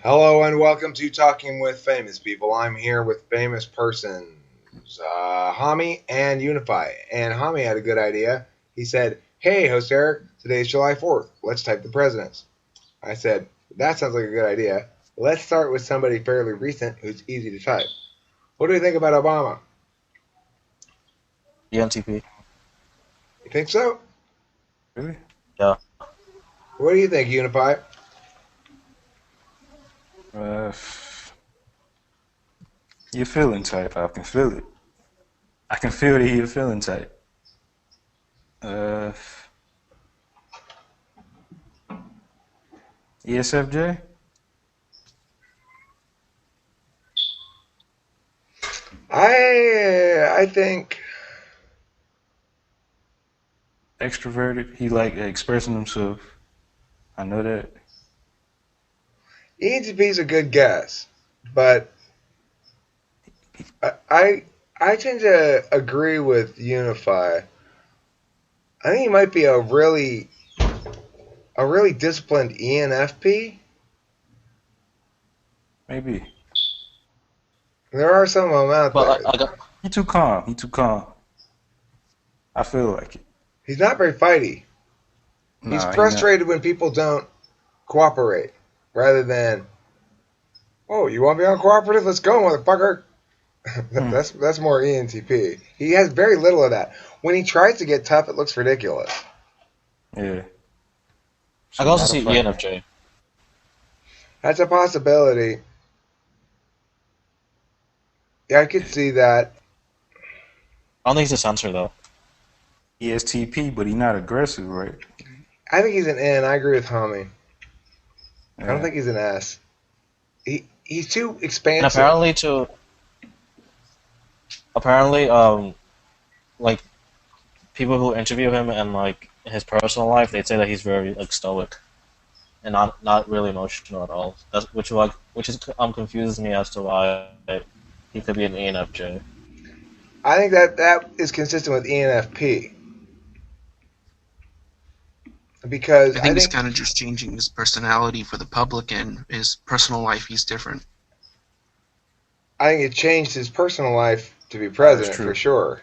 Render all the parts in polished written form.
Hello and welcome to Talking with Famous People. I'm here with famous persons, Hami and Unify. And Hami had a good idea. He said, "Hey, host Eric, today's July 4th. Let's type the presidents." I said, "That sounds like a good idea. Let's start with somebody fairly recent who's easy to type. What do you think about Obama? ENTP. You think so? Really? Yeah. What do you think, Unify?" Uh, you're feeling type. I can feel it. I can feel that you're feeling type. Uh, ESFJ? I think Extroverted. He like expressing himself. I know that. ENTP is a good guess, but I tend to agree with Unify. I think he might be a really disciplined ENFP. Maybe. There are some of them out But there. I got He too calm. He too calm. I feel like it. He's not very fighty. He's Nah, he not. frustrated when people don't cooperate, rather than, "Oh, you want to be uncooperative? Let's go, motherfucker." Hmm. That's more ENTP. He has very little of that. When he tries to get tough, it looks ridiculous. Yeah. I So can also not a see fighter. ENFJ. That's a possibility. Yeah, I could see that. I don't think he's a sensor though. ESTP, but he not aggressive, right? I think he's an N. I agree with Homie. I don't Yeah. think he's an S. He's too And expansive. apparently, like people who interview him and like his personal life, they say that he's very like stoic and not really emotional at all. That's which confuses me as to why he could be an ENFJ. I think that is consistent with ENFP because I I think he's think kind of just changing his personality for the public, and his personal life he's different. it changed his personal life to be That's president for true. sure.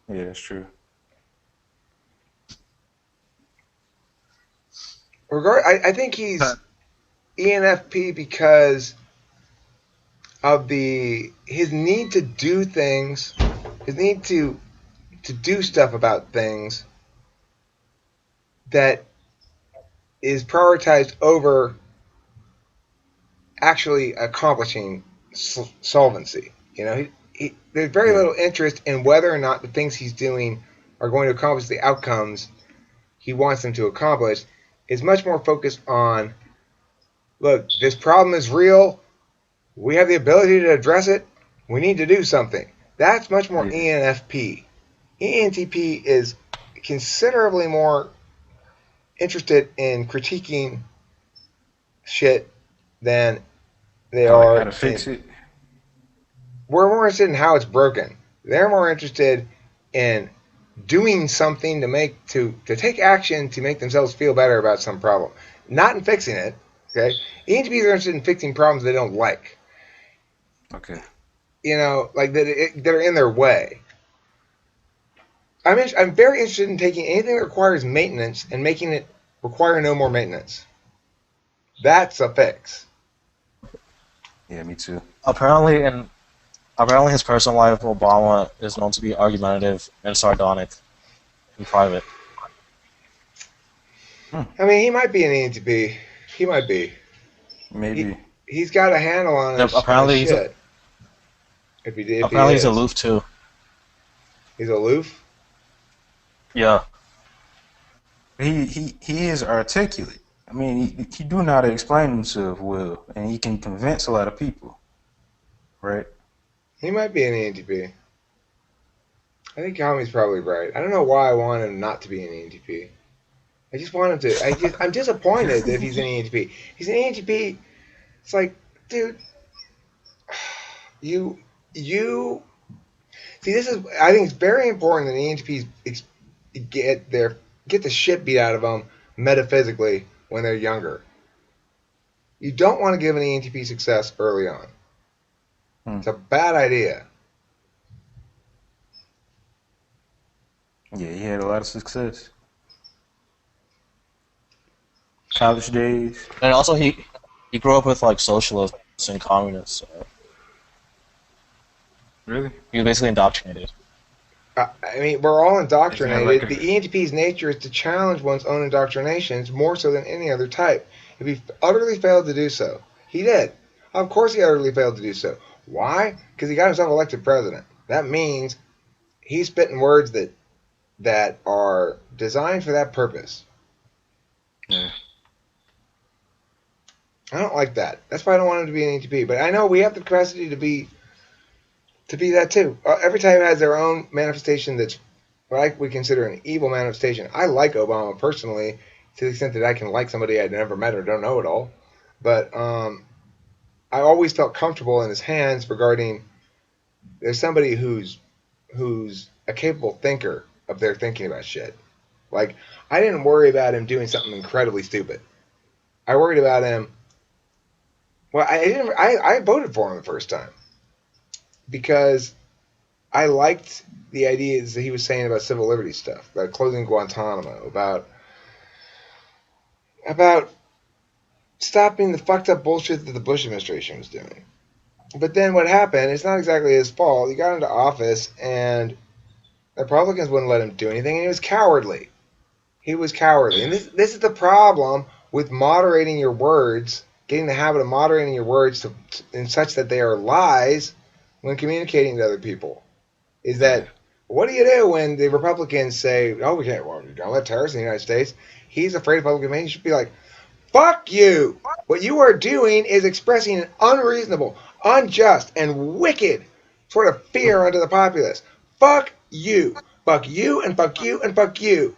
Yeah, that's true. I think he's But ENFP because of the his need to do things, his need to do stuff about things that is prioritized over actually accomplishing solvency. There's very Yeah. little interest in whether or not the things he's doing are going to accomplish the outcomes he wants them to accomplish. Is much more focused on, look, this problem is real. We have the ability to address it. We need to do something. That's much more Yeah. ENFP. ENTP is considerably more interested in critiquing shit than they How are to fix in. it? We're more interested in how it's broken. They're more interested in doing something to take action to make themselves feel better about some problem, not in fixing it. Okay, ENTPs are interested in fixing problems they don't like. Okay. Like that are in their way. I'm very interested in taking anything that requires maintenance and making it require no more maintenance. That's a fix. Yeah, me too. Apparently, in apparently his personal life, Obama is known to be argumentative and sardonic in private. Hmm. I mean, he might be an ENTP. He might be. He Maybe. he's got a handle on Yep, his shit. If he apparently he's is, aloof too. he's aloof. Yeah, He is articulate. I mean, he do know how to explain himself well, and he can convince a lot of people, right? He might be an ENTP. I think Kami's probably right. I don't know why I want him not to be an ENTP. I just want him to. I'm disappointed if he's an ENTP. He's an ENTP. It's like, dude, you you see. This is. I think it's very important that ENTPs get their get the shit beat out of them metaphysically when they're younger. You don't want to give an ENTP success early on. It's a bad idea. Yeah, he had a lot of success. College days. And also, he grew up with like socialists and communists. So Really? he was basically indoctrinated. I mean, we're all indoctrinated. Like The ENTP's nature is to challenge one's own indoctrinations more so than any other type. If he utterly failed to do so, he did. Of course, he utterly failed to do so. Why? Because he got himself elected president. That means he's spitting words that are designed for that purpose. Yeah. I don't like that. That's why I don't want him to be an ENTP. But I know we have the capacity to be that too. Every type has their own manifestation that's what we consider an evil manifestation. I like Obama personally to the extent that I can like somebody I'd never met or don't know at all. But I always felt comfortable in his hands regarding there's somebody who's a capable thinker of their thinking about shit. Like, I didn't worry about him doing something incredibly stupid. I worried about him. Well, I voted for him the first time because I liked the ideas that he was saying about civil liberties stuff, about closing Guantanamo, about stopping the fucked up bullshit that the Bush administration was doing. But then what happened, it's not exactly his fault. He got into office and the Republicans wouldn't let him do anything, and he was cowardly. He was cowardly. And this is the problem with moderating your words, getting the habit of moderating your words in such that they are lies when communicating to other people. Is that, what do you do when the Republicans say, oh, we don't let terrorists in the United States? He's afraid of public opinion. He should be like, fuck you. What you are doing is expressing an unreasonable, unjust, and wicked sort of fear unto the populace. Fuck you. Fuck you and fuck you and fuck you.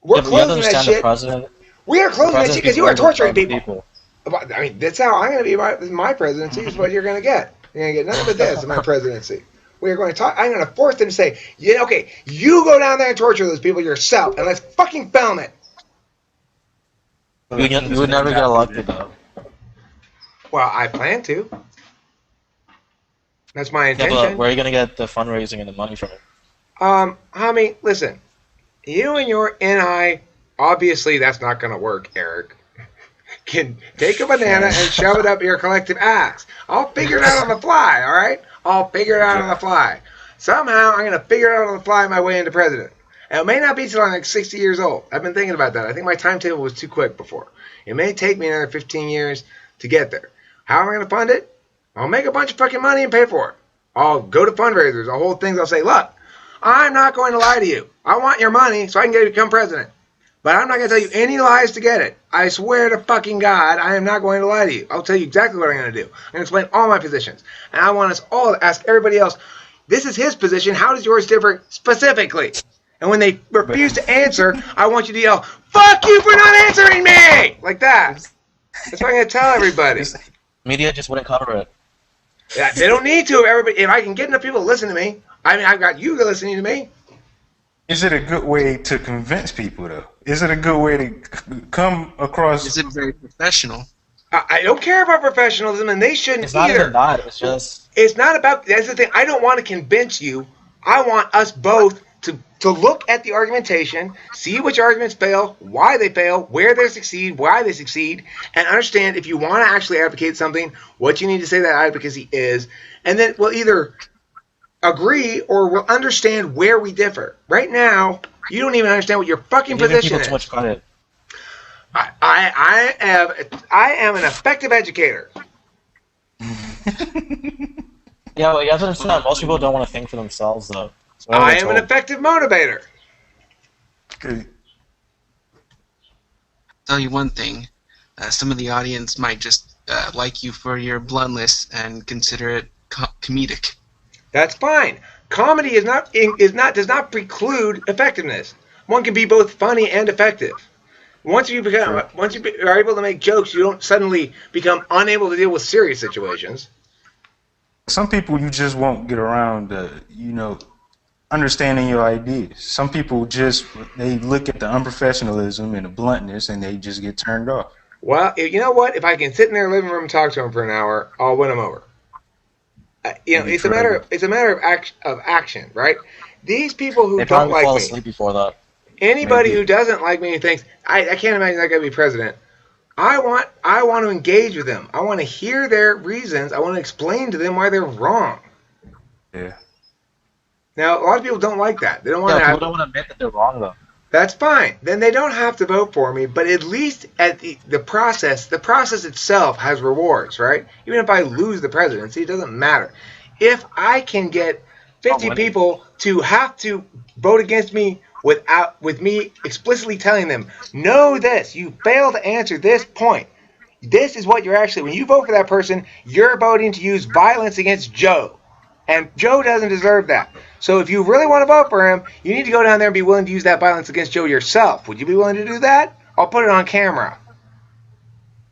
We're You have to closing that understand shit. We are closing that shit because you are torturing people. I mean, that's how I'm going to be. My presidency is what you're going to get. You're going to get nothing but this in my presidency. We are going to talk. I'm going to force them to say, yeah, okay, you go down there and torture those people yourself, and let's fucking film it. You would never get elected, though. Well, I plan to. That's my intention. Yeah, but where are you going to get the fundraising and the money from it? Homie, listen. You and your NI, obviously that's not going to work, Eric. Can take a banana and shove it up your collective ass. I'll figure it out on the fly, all right? I'll figure it out on the fly. Somehow, I'm going to figure it out on the fly my way into president. And it may not be till I'm like 60 years old. I've been thinking about that. I think my timetable was too quick before. It may take me another 15 years to get there. How am I going to fund it? I'll make a bunch of fucking money and pay for it. I'll go to fundraisers. I'll hold things. I'll say, look, I'm not going to lie to you. I want your money so I can become president. But I'm not going to tell you any lies to get it. I swear to fucking God, I am not going to lie to you. I'll tell you exactly what I'm going to do. I'm going to explain all my positions. And I want us all to ask everybody else, this is his position. How does yours differ specifically? And when they refuse to answer, I want you to yell, fuck you for not answering me! Like that. That's what I'm going to tell everybody. Media just wouldn't cover it. Yeah, they don't need to. Everybody, if I can get enough people to listen to me, I mean, I've got you listening to me. Is it a good way to convince people, though? Is it a good way to come across? Is it very professional? I don't care about professionalism, and they shouldn't It's not either. even that. It's just... It's not about... That's the thing. I don't want to convince you. I want us both to look at the argumentation, see which arguments fail, why they fail, where they succeed, why they succeed, and understand if you want to actually advocate something, what you need to say that advocacy is, and then we'll either agree or we'll understand where we differ. Right now, you don't even understand what your fucking position is. Too much credit. I am an effective educator. Yeah, but you have to understand, most people don't want to think for themselves, though. So I am an effective motivator. Okay. Tell you one thing, some of the audience might just like you for your bluntness and consider it comedic. That's fine. Comedy does not preclude effectiveness. One can be both funny and effective. Once you are able to make jokes, you don't suddenly become unable to deal with serious situations. Some people you just won't get around, understanding your ideas. Some people they look at the unprofessionalism and the bluntness and they just get turned off. Well, you know what? If I can sit in their living room and talk to them for an hour, I'll win them over. Maybe It's a matter forever. of action, right? These people who They don't probably like fall me, asleep before that. anybody who Maybe. doesn't like me and thinks I can't imagine that guy be president. I want to engage with them. I want to hear their reasons. I want to explain to them why they're wrong. Yeah. Now, a lot of people don't like that. They don't want Yeah, to people have. don't want to admit that they're wrong though. That's fine. Then they don't have to vote for me. But at least at the process itself has rewards, right? Even if I lose the presidency, it doesn't matter. If I can get I'm 50 winning. people to have to vote against me with me explicitly telling them, know this, you fail to answer this point. This is what you're actually, when you vote for that person, you're voting to use violence against Joe. And Joe doesn't deserve that. So if you really want to vote for him, you need to go down there and be willing to use that violence against Joe yourself. Would you be willing to do that? I'll put it on camera.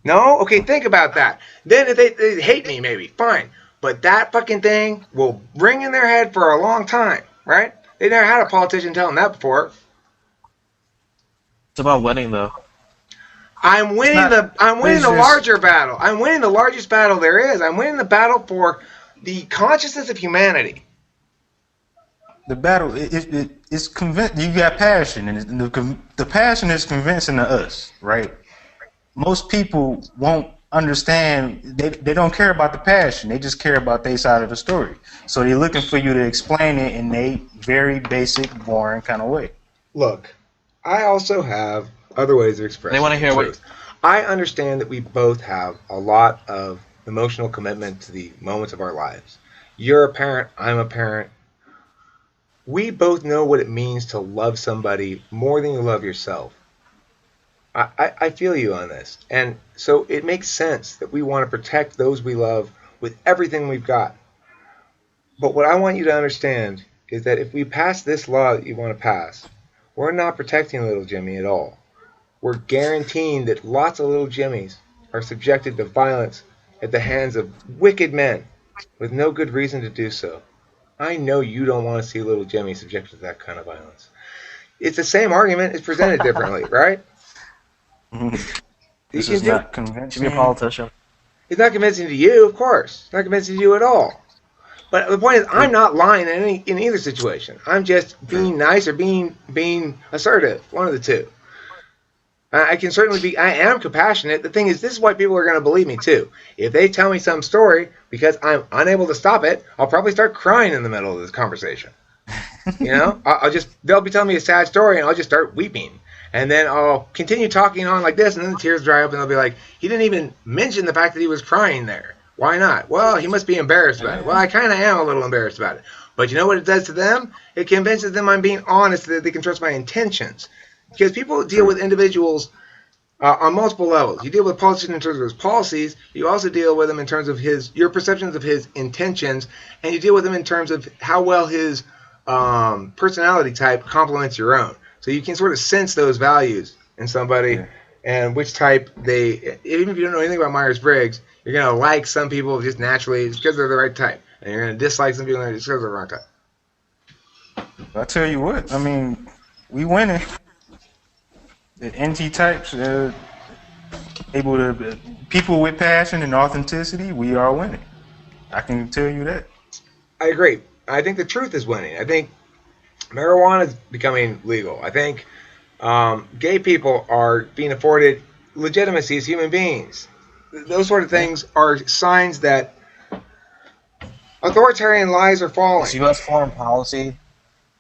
No? Okay, think about that. Then if they hate me, maybe, fine. But that fucking thing will ring in their head for a long time, right? They never had a politician tell them that before. It's about winning though. It's not. I'm But winning it's the just larger battle. I'm winning the largest battle there is. I'm winning the battle for the consciousness of humanity. the battle. It's convinced. You got passion, and the passion is convincing to us, right? Most people won't understand. They don't care about the passion. They just care about their side of the story. So they're looking for you to explain it in a very basic, boring kind of way. Look, I also have other ways of They want expressing to the hear what truth. I understand that we both have a lot of emotional commitment to the moments of our lives. You're a parent, I'm a parent. We both know what it means to love somebody more than you love yourself. I feel you on this. And so it makes sense that we want to protect those we love with everything we've got. But what I want you to understand is that if we pass this law that you want to pass, we're not protecting little Jimmy at all. We're guaranteeing that lots of little Jimmies are subjected to violence at the hands of wicked men with no good reason to do so. I know you don't want to see little Jimmy subjected to that kind of violence. It's the same argument, it's presented differently, right? You This can is do. not to be a convincing. politician. It's not convincing to you, of course. It's not convincing to you at all. But the point is, I'm It, not lying in either situation. I'm just true. being nice or being assertive. One of the two. I can certainly be. I am compassionate. The thing is, this is why people are going to believe me too. If they tell me some story because I'm unable to stop it, I'll probably start crying in the middle of this conversation. You know, I'll just they'll be telling me a sad story and I'll just start weeping, and then I'll continue talking on like this, and then the tears dry up, and they'll be like, he didn't even mention the fact that he was crying there. Why not? Well, he must be embarrassed about it. Well, Yeah. I kind of am a little embarrassed about it. But you know what it does to them? It convinces them I'm being honest, that they can trust my intentions. Because people deal True. with individuals on multiple levels. You deal with politicians in terms of his policies. You also deal with him in terms of your perceptions of his intentions, and you deal with him in terms of how well his personality type complements your own. So you can sort of sense those values in somebody, Yeah. and which type they. Even if you don't know anything about Myers Briggs, you're gonna like some people just naturally just because they're the right type, and you're gonna dislike some people just because they're the wrong type. I tell you what. I mean, we winning. The NT types, able to people with passion and authenticity. We are winning. I can tell you that. I agree. I think the truth is winning. I think marijuana is becoming legal. I think gay people are being afforded legitimacy as human beings. Those sort of Yeah. things are signs that authoritarian lies are Is falling. U.S. foreign policy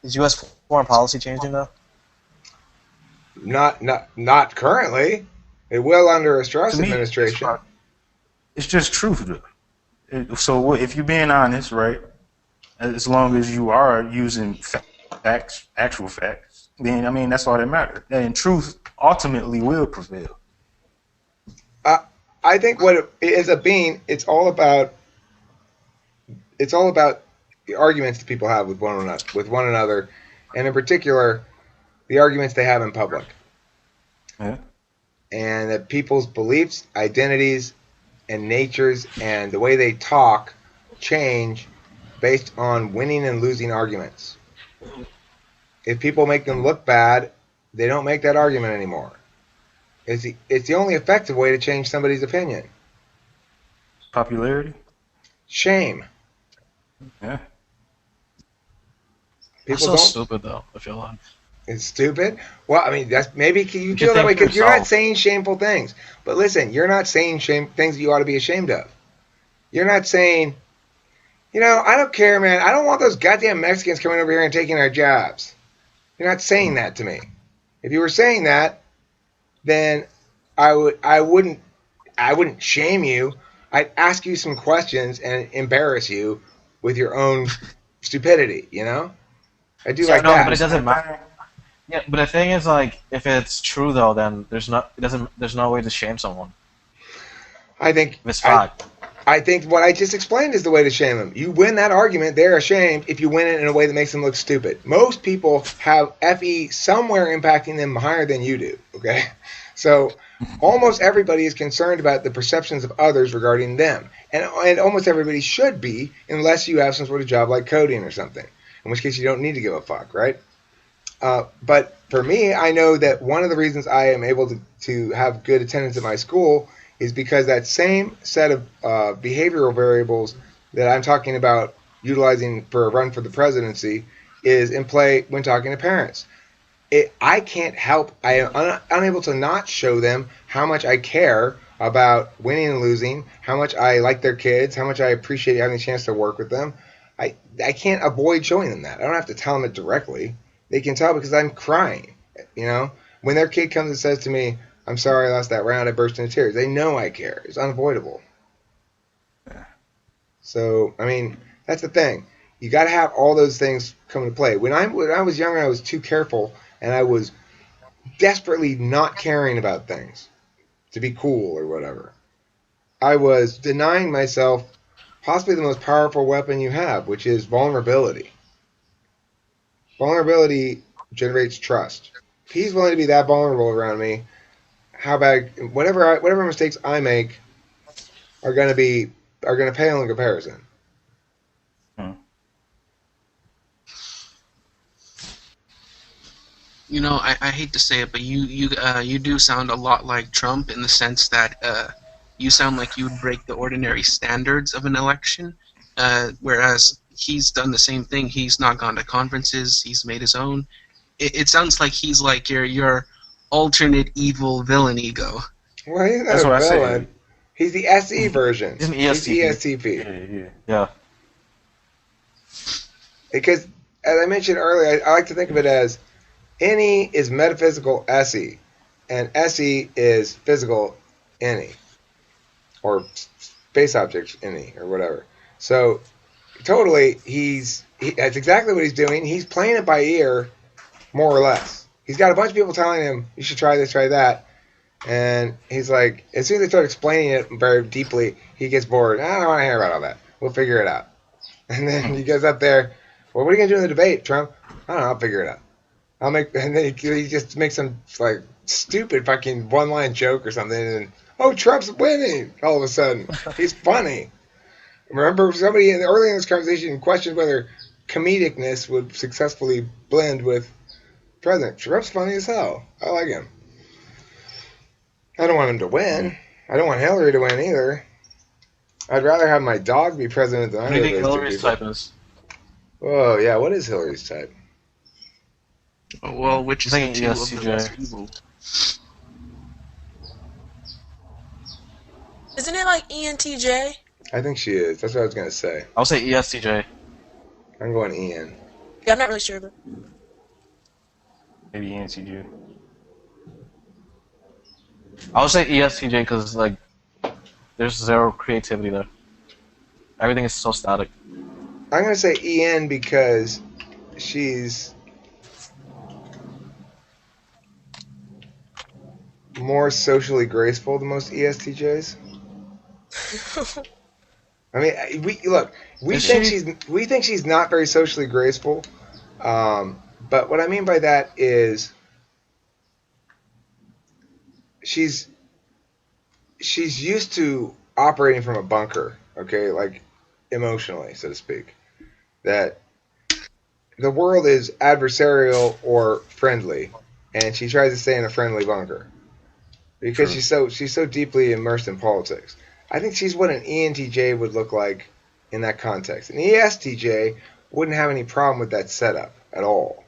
is U.S. foreign policy changing though? Not currently. It will under a To Strauss me, administration. it's just truth. So if you're being honest, right? As long as you are using facts, actual facts, then I mean that's all that matters. And truth ultimately will prevail. I, I think what it is a being, it's all about the arguments that people have with one another, and in particular, the arguments they have in public, Yeah. and that people's beliefs, identities, and natures and the way they talk change based on winning and losing arguments. If people make them look bad, they don't make that argument anymore. It's the only effective way to change somebody's opinion. Popularity. Shame. Yeah. That's People so don't. stupid though. I feel like It's stupid. Well, I mean, that's maybe you you should feel that think way for because you're not yourself. saying shameful things. But listen, you're not saying things that you ought to be ashamed of. You're not saying, I don't care, man. I don't want those goddamn Mexicans coming over here and taking our jobs. You're not saying that to me. If you were saying that, then I wouldn't shame you. I'd ask you some questions and embarrass you with your own stupidity. I do Yeah, like no, but it that. doesn't matter. Yeah, but the thing is, like, if it's true though, then there's no way to shame someone. I think If it's I fact. I think what I just explained is the way to shame them. You win that argument, they're ashamed if you win it in a way that makes them look stupid. Most people have FE somewhere impacting them higher than you do, okay? So almost everybody is concerned about the perceptions of others regarding them. And almost everybody should be, unless you have some sort of job like coding or something, in which case you don't need to give a fuck, right? But for me, I know that one of the reasons I am able to have good attendance at my school is because that same set of behavioral variables that I'm talking about utilizing for a run for the presidency is in play when talking to parents. I can't help, I am unable to not show them how much I care about winning and losing, how much I like their kids, how much I appreciate having a chance to work with them. I can't avoid showing them that. I don't have to tell them it directly. They can tell because I'm crying. When their kid comes and says to me, "I'm sorry I lost that round," I burst into tears. They know I care. It's unavoidable. So, I mean, that's the thing. You got to have all those things come into play. When I was younger, I was too careful, and I was desperately not caring about things to be cool or whatever. I was denying myself possibly the most powerful weapon you have, which is vulnerability. Vulnerability generates trust. If he's willing to be that vulnerable around me, how about whatever mistakes I make are gonna pale in comparison. Hmm. I hate to say it, but you do sound a lot like Trump in the sense that you sound like you would break the ordinary standards of an election, whereas he's done the same thing. He's not gone to conferences. He's made his own. It sounds like he's like your alternate evil villain ego. Well, he's not That's a what I villain. said. He's the SE version. He's an He's ESTP. ESTP. Yeah, yeah. Yeah. Because, as I mentioned earlier, I like to think of it as NE is metaphysical SE, and SE is physical NE, or space object NE, or whatever. So, totally, that's exactly what he's doing. He's playing it by ear, more or less. He's got a bunch of people telling him, you should try this, try that. And he's like, as soon as they start explaining it very deeply, he gets bored. I don't want to hear about all that. We'll figure it out. And then he goes up there, well, what are you going to do in the debate, Trump? I don't know, I'll figure it out. And then he just makes some, like, stupid fucking one-line joke or something, and, oh, Trump's winning, all of a sudden. He's funny. Remember, somebody early in this conversation questioned whether comedicness would successfully blend with President. Trump's funny as hell. I like him. I don't want him to win. I don't want Hillary to win either. I'd rather have my dog be president than What do you either of think those two Hillary's people. type is? Oh, yeah, what is Hillary's type? Well, which I'm is the thinking two of the less ESTJ. evil? Isn't it like ENTJ? I think she is. That's what I was going to say. I'll say ESTJ. I'm going Ian. Yeah, I'm not really sure, but Maybe NCG. I'll say ESTJ because like there's zero creativity there. Everything is so static. I'm going to say Ian because she's more socially graceful than most ESTJs. I mean, we Is think she? we think she's not very socially graceful, but what I mean by that is she's used to operating from a bunker, okay, like emotionally, so to speak. That the world is adversarial or friendly, and she tries to stay in a friendly bunker. because True. she's so deeply immersed in politics. I think she's what an ENTJ would look like in that context. An ESTJ wouldn't have any problem with that setup at all.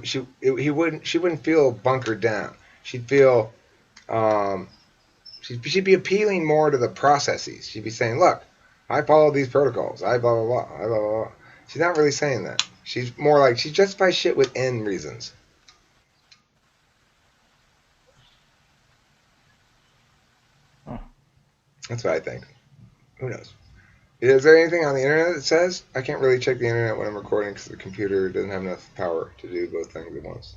She wouldn't feel bunkered down. She'd feel um, she'd be appealing more to the processes. She'd be saying, "Look, I follow these protocols. I blah blah blah. I blah blah blah." She's not really saying that. She's more like she justifies shit within reasons. Huh. That's what I think. Who knows? Is there anything on the internet that says? I can't really check the internet when I'm recording because the computer doesn't have enough power to do both things at once.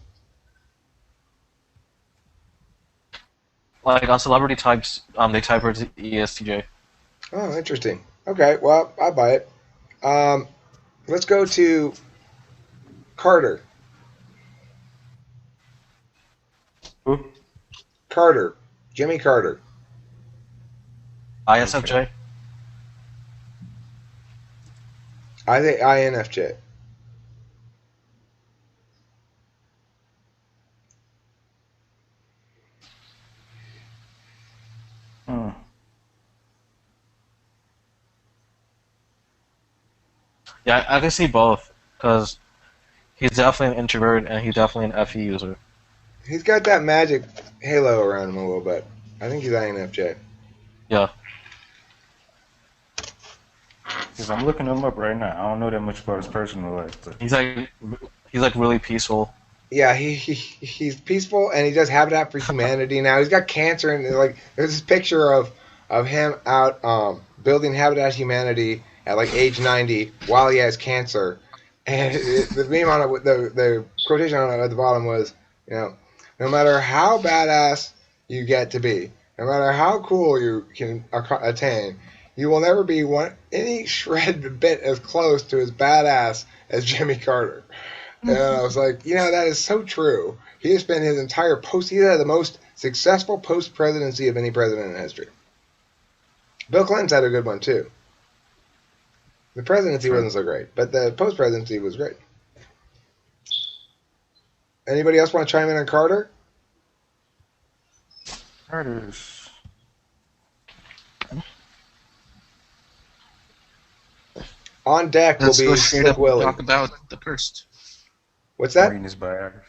Like on celebrity types, they type her to ESTJ. Oh, interesting. Okay, well, I buy it. Um, let's go to Carter. Who? Carter. Jimmy Carter. ISFJ. I think INFJ. Hmm. Yeah, I can see both because he's definitely an introvert and he's definitely an FE user. He's got that magic halo around him a little bit. I think he's INFJ. Yeah. Because I'm looking him up right now. I don't know that much about his personal life. But He's like really peaceful. Yeah, he's peaceful and he does Habitat for Humanity now. He's got cancer and like there's this picture of him out building Habitat Humanity at like age 90 while he has cancer, and the meme on it, the quotation on it at the bottom was, you know, no matter how badass you get to be, no matter how cool you can attain, you will never be any shred bit as close to as badass as Jimmy Carter. And I was like, that is so true. He has spent his entire he had the most successful post presidency of any president in history. Bill Clinton's had a good one too. The presidency True. wasn't so great, but the post presidency was great. Anybody else want to chime in on Carter? Carter's. On deck will Let's be go straight Slick up and Willie. talk about the first. What's that? Reading his biography.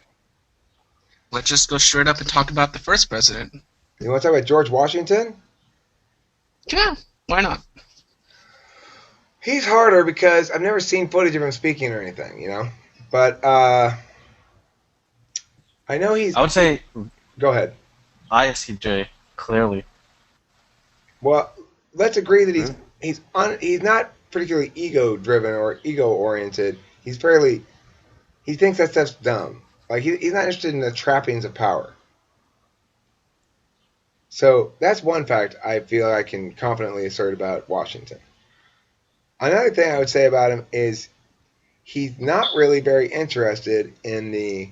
Let's just go straight up and talk about the first president. You want to talk about George Washington? Yeah, why not? He's harder because I've never seen footage of him speaking or anything, But I know he's. I would say Go ahead. ISTJ, clearly. Well, let's agree that Really? he's not particularly ego driven or ego oriented. He thinks that stuff's dumb. Like he's not interested in the trappings of power. So that's one fact I feel I can confidently assert about Washington. Another thing I would say about him is he's not really very interested in the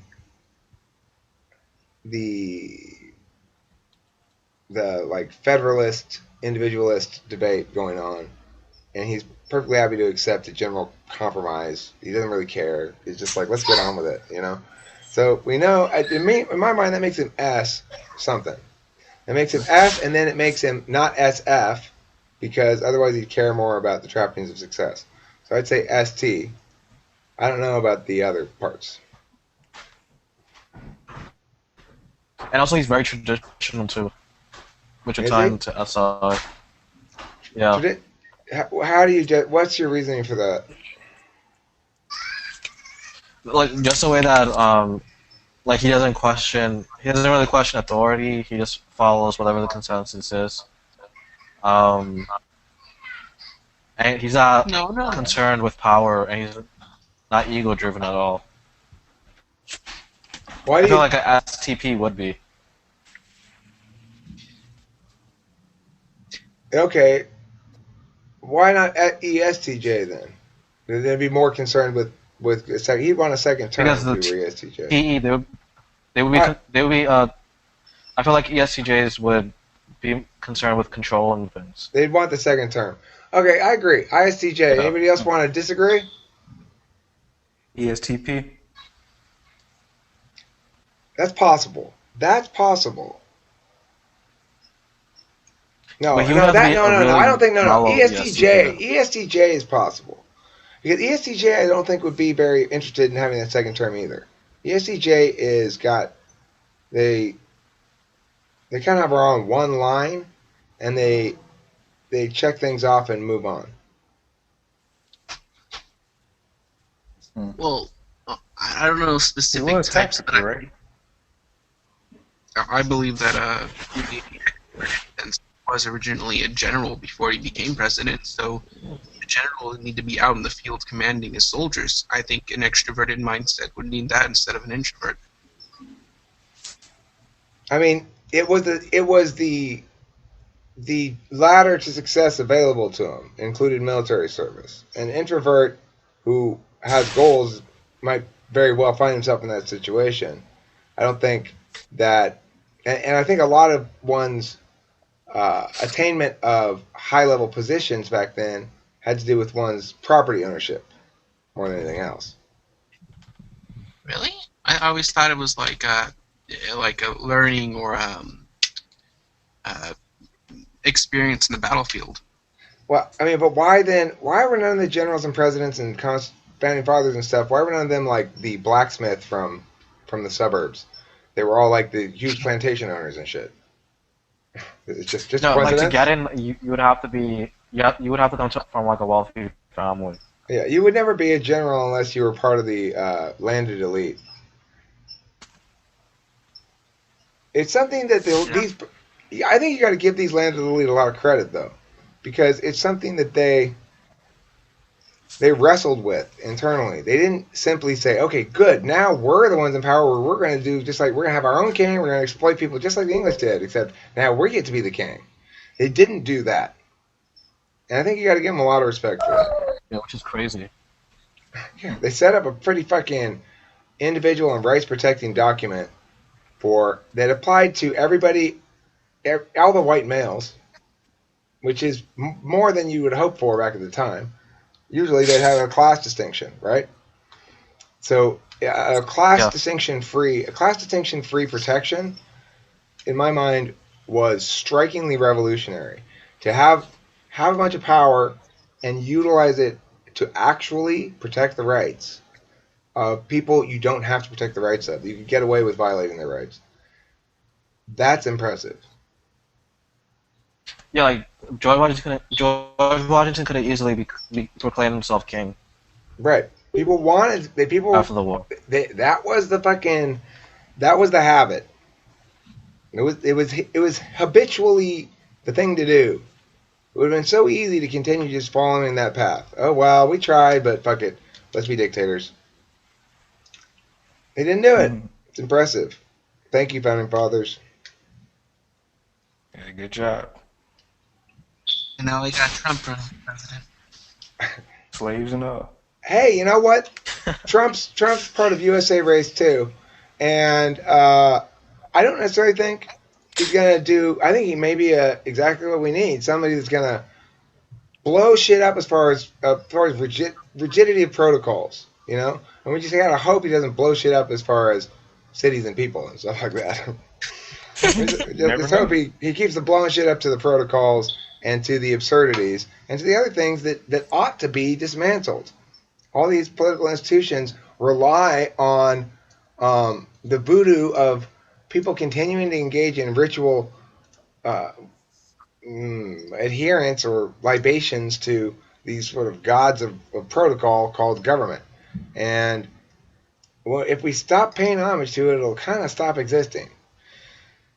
like federalist individualist debate going on, and he's perfectly happy to accept a general compromise. He doesn't really care. He's just like, let's get on with it. So we know, in my mind, that makes him S something. It makes him S, and then it makes him not SF, because otherwise he'd care more about the trappings of success. So I'd say ST. I don't know about the other parts. And also he's very traditional too. Which would Is tie he? into SI. Yeah. How do you what's your reasoning for that? Like just the way that like he doesn't really question authority, he just follows whatever the consensus is. And he's not No. concerned with power, and he's not ego driven at all. Why I do feel you like a STP would be. Okay? Why not at ESTJ then? They'd be more concerned with a second. He'd want a second term Because if the he were ESTJ. PE they would be I feel like ESTJs would be concerned with controlling things. They'd want the second term. Okay, I agree. ISTJ. Yeah. Anybody else want to disagree? ESTP. That's possible. That's possible. No, But he would no, have to that be no, a no, no. I don't really think no. mellow ESTJ, ESTJ. ESTJ is possible because ESTJ I don't think would be very interested in having a second term either. ESTJ is got they they kind of are on one line, and they check things off and move on. Well, I don't know He specific was types, but tactical, right? I believe that the president was originally a general before he became president. So the general would need to be out in the field commanding his soldiers. I think an extroverted mindset would need that instead of an introvert. I mean, it was the ladder to success available to him included military service. An introvert who has goals might very well find himself in that situation. I don't think that, and I think a lot of one's attainment of high level positions back then had to do with one's property ownership more than anything else. Really? I always thought it was like a learning or uh, experience in the battlefield. Well, I mean, but why then? Why were none of the generals and presidents and founding fathers and stuff? Why were none of them like the blacksmith from the suburbs? They were all like the huge plantation owners and shit. It's just a No, like to coincidence. get in, you would have to be you would have to come from like a wealthy family. Yeah, you would never be a general unless you were part of the landed elite. It's something that Yeah. these. I think you got to give these landed elite a lot of credit though, because it's something that they wrestled with internally. They didn't simply say, "Okay, good. Now we're the ones in power. We're going to do just like we're going to have our own king. We're going to exploit people just like the English did, except now we get to be the king." They didn't do that, and I think you got to give them a lot of respect for that. Yeah, which is crazy. Yeah, they set up a pretty fucking individual and rights protecting document for that applied to everybody, all the white males, which is more than you would hope for back at the time. Usually they'd have a class distinction, right? So Yeah, a class distinction free protection, in my mind, was strikingly revolutionary. To have a bunch of power and utilize it to actually protect the rights of people you don't have to protect the rights of. You can get away with violating their rights. That's impressive. yeah, like George Washington could have easily be proclaimed himself king Right. People wanted they people after the war. that was the fucking that was the habit. It was habitually the thing to do. It would have been so easy to continue just following that path. Oh well, we tried, but fuck it. Let's be dictators. They didn't do it. Mhm. It's impressive. Thank you, founding fathers. Yeah, good job. And now we got Trump running for president. Slaves and all. Hey, you know what? Trump's part of USA race too, and I don't necessarily think he's gonna do. I think he may be exactly what we need. Somebody that's gonna blow shit up as far as rigidity of protocols. You know, and we just gotta hope he doesn't blow shit up as far as cities and people and stuff like that. Never Let's hope know. he keeps the blowing shit up to the protocols and to the absurdities and to the other things that ought to be dismantled. All these political institutions rely on the voodoo of people continuing to engage in ritual uh, adherence or libations to these sort of gods of protocol called government. And well, if we stop paying homage to it, it'll kind of stop existing.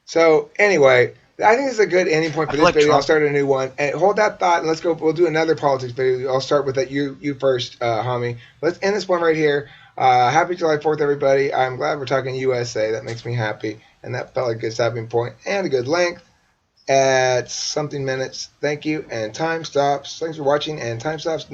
So anyway, I think this is a good ending point I for feel this like video. I'll Trump. start a new one. And hold that thought, and let's go. We'll do another politics video. I'll start with that. You first, homie. Let's end this one right here. Happy July 4th, everybody. I'm glad we're talking USA. That makes me happy. And that felt like a good stopping point and a good length at something minutes. Thank you. And time stops. Thanks for watching. And time stops.